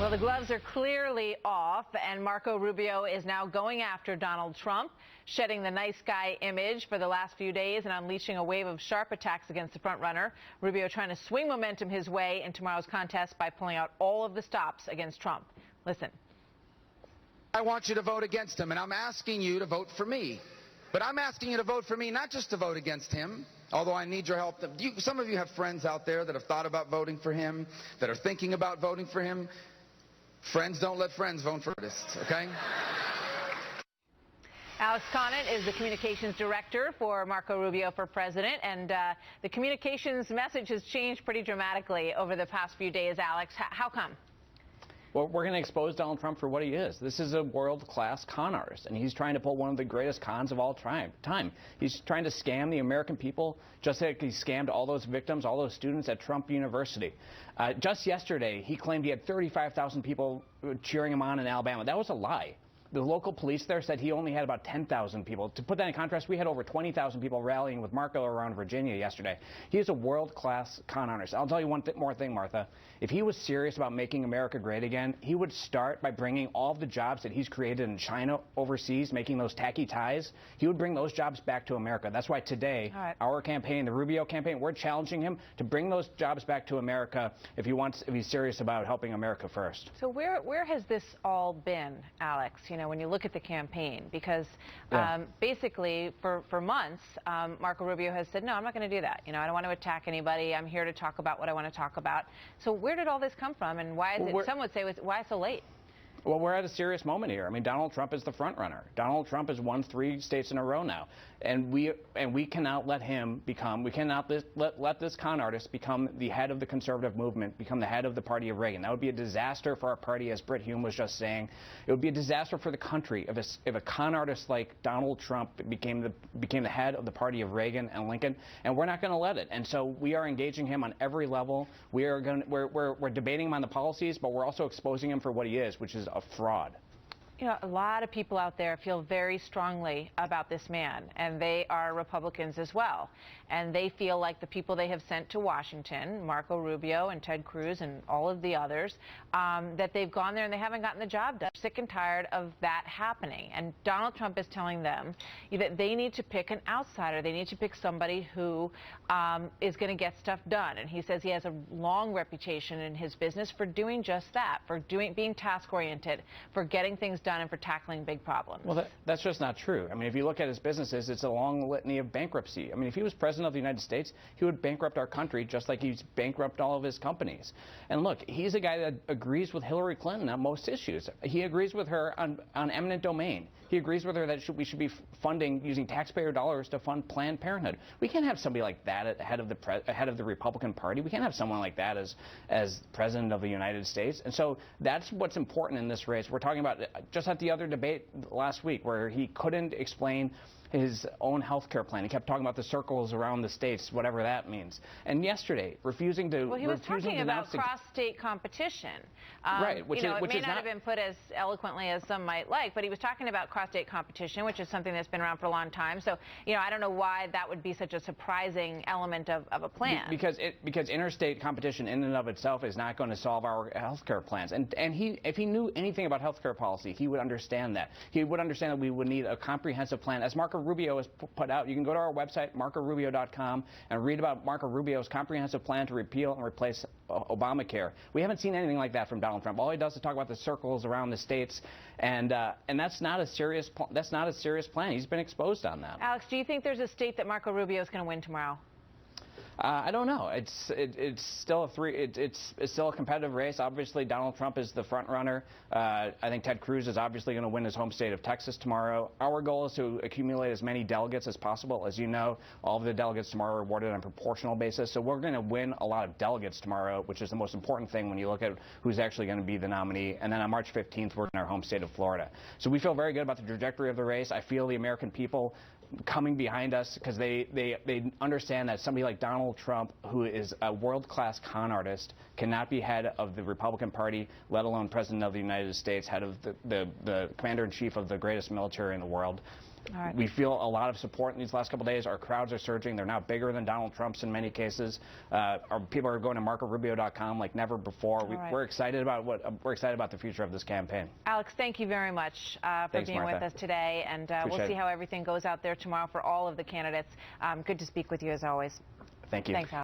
Well, the gloves are clearly off, and Marco Rubio is now going after Donald Trump, shedding the nice guy image for the last few days and unleashing a wave of sharp attacks against the frontrunner. Rubio trying to swing momentum his way in tomorrow's contest by pulling out all of the stops against Trump. Listen. I want you to vote against him, and I'm asking you to vote for me. But I'm asking you to vote for me, not just to vote against him, although I need your help. Some of you have friends out there that have thought about voting for him, that are thinking about voting for him. Friends don't let friends vote for artists, okay? Alex Conant is the Communications Director for Marco Rubio for President, and the communications message has changed pretty dramatically over the past few days, Alex. How come? Well, we're going to expose Donald Trump for what he is. This is a world-class con artist, and he's trying to pull one of the greatest cons of all time. He's trying to scam the American people, just like he scammed all those victims, all those students at Trump University. Just yesterday, he claimed he had 35,000 people cheering him on in Alabama. That was a lie. The local police there said he only had about 10,000 people. To put that in contrast, we had over 20,000 people rallying with Marco around Virginia yesterday. He is a world-class con artist. I'll tell you one more thing, Martha. If he was serious about making America great again, he would start by bringing all of the jobs that he's created in China overseas, making those tacky ties. He would bring those jobs back to America. That's why today, our campaign, the Rubio campaign, we're challenging him to bring those jobs back to America if he's serious about helping America first. So where has this all been, Alex? You know, when you look at the campaign, because basically for months, Marco Rubio has said, no, I'm not going to do that. You know, I don't want to attack anybody. I'm here to talk about what I want to talk about. So where did all this come from, and why is it, some would say, why so late? Well, we're at a serious moment here. I mean, Donald Trump is the front runner. Donald Trump has won 3 states in a row now. And we cannot let him become, we cannot let this con artist become the head of the conservative movement, become the head of the party of Reagan. That would be a disaster for our party, as Brit Hume was just saying. It would be a disaster for the country if a con artist like Donald Trump became the head of the party of Reagan and Lincoln, and we're not going to let it. And so we are engaging him on every level. We're debating him on the policies, but we're also exposing him for what he is, which is a fraud. You know, a lot of people out there feel very strongly about this man, and they are Republicans as well. And they feel like the people they have sent to Washington, Marco Rubio and Ted Cruz and all of the others, that they've gone there and they haven't gotten the job done. Sick and tired of that happening. And Donald Trump is telling them that they need to pick an outsider. They need to pick somebody who is going to get stuff done. And he says he has a long reputation in his business for doing just that, for being task-oriented, for getting things done, and for tackling big problems. Well, that's just not true. I mean, if you look at his businesses, it's a long litany of bankruptcy. I mean, if he was president of the United States, he would bankrupt our country just like he's bankrupt all of his companies. And look, he's a guy that agrees with Hillary Clinton on most issues. He agrees with her on eminent domain. He agrees with her that we should be funding, using taxpayer dollars to fund Planned Parenthood. We can't have somebody like that at head of the Republican Party. We can't have someone like that as president of the United States. And so that's what's important in this race. We're talking about just at the other debate last week where he couldn't explain his own health care plan. He kept talking about the circles around the states, whatever that means. And yesterday, refusing to... Well, he was talking about cross-state competition. Right, which it may not have been put as eloquently as some might like, but he was talking about cross-state competition, which is something that's been around for a long time. So, you know, I don't know why that would be such a surprising element of a plan. Because interstate competition in and of itself is not going to solve our health care plans. And if he knew anything about health care policy, he would understand that. He would understand that we would need a comprehensive plan. As Marco Rubio has put out, you can go to our website, marcorubio.com, and read about Marco Rubio's comprehensive plan to repeal and replace Obamacare. We haven't seen anything like that from Donald Trump. All he does is talk about the circles around the states, and that's not a serious plan. He's been exposed on that. Alex, do you think there's a state that Marco Rubio is going to win tomorrow? I don't know. It's still a competitive race. Obviously, Donald Trump is the front runner. I think Ted Cruz is obviously going to win his home state of Texas tomorrow. Our goal is to accumulate as many delegates as possible. As you know, all of the delegates tomorrow are awarded on a proportional basis. So we're going to win a lot of delegates tomorrow, which is the most important thing when you look at who's actually going to be the nominee. And then on March 15th, we're in our home state of Florida. So we feel very good about the trajectory of the race. I feel the American people coming behind us because they understand that somebody like Donald Trump, who is a world-class con artist, cannot be head of the Republican Party, let alone president of the United States, head of the commander-in-chief of the greatest military in the world. All right. We feel a lot of support in these last couple of days. Our crowds are surging. They're now bigger than Donald Trump's in many cases. Our people are going to marcorubio.com like never before. We're excited about the future of this campaign. Alex, thank you very much for Thanks, being Martha. with us today, and we'll see how everything goes out there tomorrow for all of the candidates. Good to speak with you as always. Thank you. Thanks, Alex.